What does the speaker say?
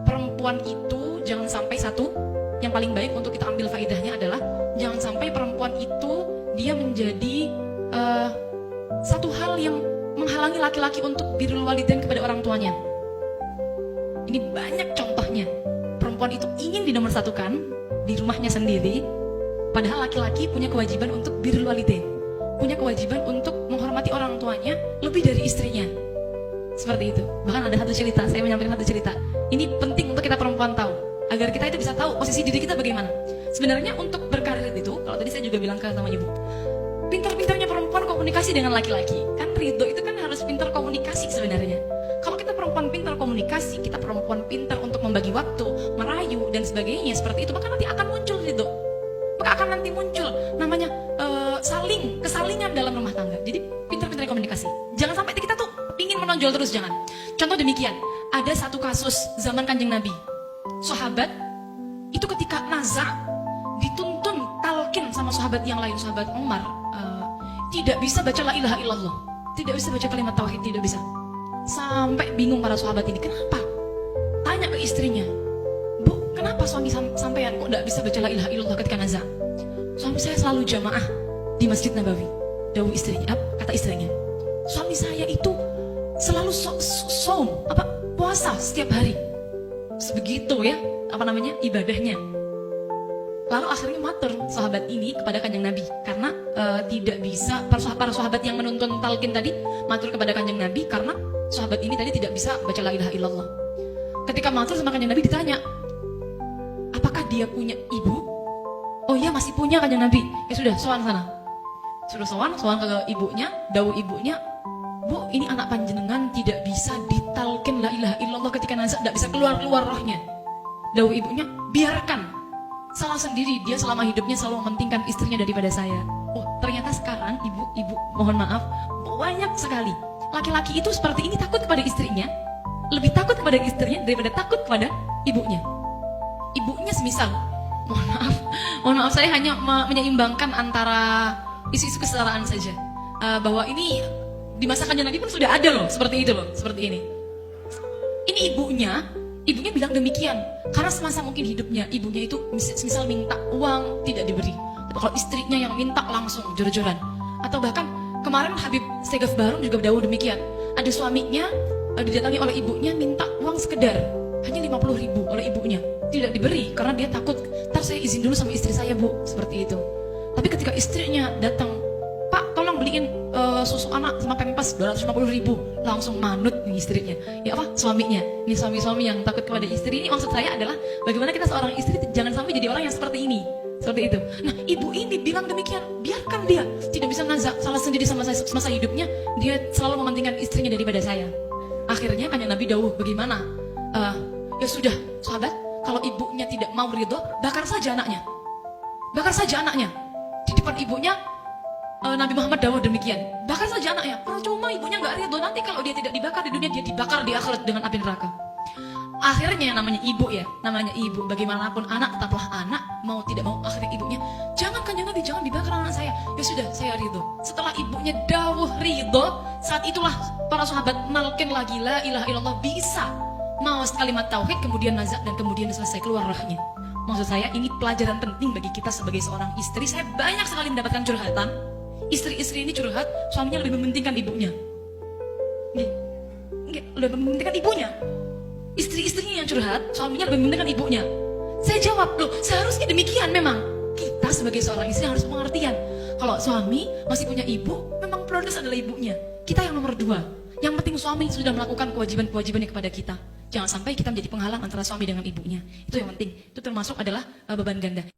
perempuan itu jangan sampai yang paling baik untuk kita ambil faedahnya adalah jangan sampai perempuan itu dia menjadi satu hal yang menghalangi laki-laki untuk birrul walidain kepada orang tuanya. Ini banyak contohnya. Perempuan itu ingin dinomorsatukan di rumahnya sendiri, padahal laki-laki punya kewajiban untuk birrul walidain, punya kewajiban untuk menghormati orang tuanya lebih dari istrinya. Seperti itu. Bahkan ada satu cerita, saya menyampaikan satu cerita. Ini penting untuk kita perempuan tahu, agar kita itu bisa tahu posisi diri kita bagaimana. Sebenarnya untuk berkarir itu, kalau tadi saya juga bilang ke sama ibu, pintar-pintarnya perempuan komunikasi dengan laki-laki. Kan Ridho itu kan harus pintar komunikasi sebenarnya. Kalau kita perempuan pintar komunikasi, kita perempuan pintar untuk membagi waktu, merayu dan sebagainya seperti itu, maka nanti akan muncul Ridho. Maka akan nanti muncul namanya kesalingan dalam rumah tangga. Jadi pintar-pintar komunikasi. Jangan sampai kita tuh ingin menonjol terus, jangan. Contoh demikian, ada satu kasus zaman Kanjeng Nabi. Sahabat itu ketika nazar dituntun talqin sama sahabat yang lain, sahabat Umar, tidak bisa baca la ilaha illallah, tidak bisa baca kalimat tauhid, tidak bisa. Sampai bingung para sahabat ini, kenapa? Tanya ke istrinya, Bu, kenapa suami sampean kok tidak bisa baca la ilaha illallah ketika nazar? Suami saya selalu jamaah di Masjid Nabawi. Dawuh istrinya, kata istrinya, suami saya itu selalu puasa setiap hari. Sebegitu ya, ibadahnya. Lalu akhirnya matur sahabat ini kepada Kanjeng Nabi, karena tidak bisa, para sahabat yang menuntun talqin tadi matur kepada Kanjeng Nabi karena sahabat ini tadi tidak bisa baca la ilaha illallah. Ketika matur sama Kanjeng Nabi ditanya, apakah dia punya ibu? Oh iya, masih punya Kanjeng Nabi. Ya sudah, sowan sana. Suruh sowan ke ibunya, dawuh ibunya, Bu, ini anak panjenengan tidak bisa ditalqin la ilaha illallah ketika nazar, tidak bisa keluar rohnya. Dawuh ibunya, biarkan. Salah sendiri, dia selama hidupnya selalu mementingkan istrinya daripada saya. Oh, ternyata sekarang ibu mohon maaf, banyak sekali laki-laki itu seperti ini, takut kepada istrinya, lebih takut kepada istrinya daripada takut kepada ibunya. Ibunya semisal, mohon maaf saya hanya menyeimbangkan antara isu-isu kesetaraan saja, bahwa ini di masa Kanjeng Nabi pun sudah ada loh, seperti itu loh, seperti ini. Ini ibunya bilang demikian karena semasa mungkin hidupnya ibunya itu misal minta uang tidak diberi. Tapi kalau istrinya yang minta langsung jor-joran. Atau bahkan kemarin Habib Segaf Bahrum juga dawuh demikian. Ada suaminya didatangi oleh ibunya minta uang sekedar hanya 50.000 oleh ibunya, tidak diberi karena dia takut, ntar saya izin dulu sama istri saya, Bu, seperti itu. Tapi ketika istrinya datang, Pak, tolong beliin susu anak sama pempes 250.000, langsung manut nih istrinya. Ya apa? Suaminya. Ini suami-suami yang takut kepada istri. Ini maksud saya adalah bagaimana kita seorang istri jangan sampai jadi orang yang seperti ini. Seperti itu. Nah, ibu ini bilang demikian, biarkan dia tidak bisa nazar, salah sendiri sama saya semasa hidupnya, dia selalu mementingkan istrinya daripada saya. Akhirnya Kanjeng Nabi dawuh, bagaimana? Ya sudah, sahabat, kalau ibunya tidak mau ridho, bakar saja anaknya. Bakar saja anaknya. Di depan ibunya Nabi Muhammad dawuh demikian, bakar saja anaknya. Percuma ibunya nggak ridho, nanti kalau dia tidak dibakar di dunia, dia dibakar di akhirat dengan api neraka. Akhirnya namanya ibu, bagaimanapun anak tetaplah anak, mau tidak mau akhirnya ibunya, jangan Kanjeng Nabi, jangan dibakar anak saya. Ya sudah, saya ridho. Setelah ibunya dawuh ridho, saat itulah para sahabat nalkin lagi la ilaha illallah, bisa mawas kalimat tauhid, kemudian nazar, dan kemudian selesai keluar rohnya. Maksud saya ini pelajaran penting bagi kita sebagai seorang istri. Saya banyak sekali mendapatkan curhatan. Istri-istri ini curhat, suaminya lebih mementingkan ibunya. Lebih mementingkan ibunya. Istri-istrinya yang curhat, suaminya lebih mementingkan ibunya. Saya jawab, loh, seharusnya demikian memang. Kita sebagai seorang istri harus pengertian. Kalau suami masih punya ibu, memang prioritas adalah ibunya. Kita yang nomor 2. Yang penting suami sudah melakukan kewajiban-kewajibannya kepada kita. Jangan sampai kita menjadi penghalang antara suami dengan ibunya. Itu yang penting. Itu termasuk adalah beban ganda.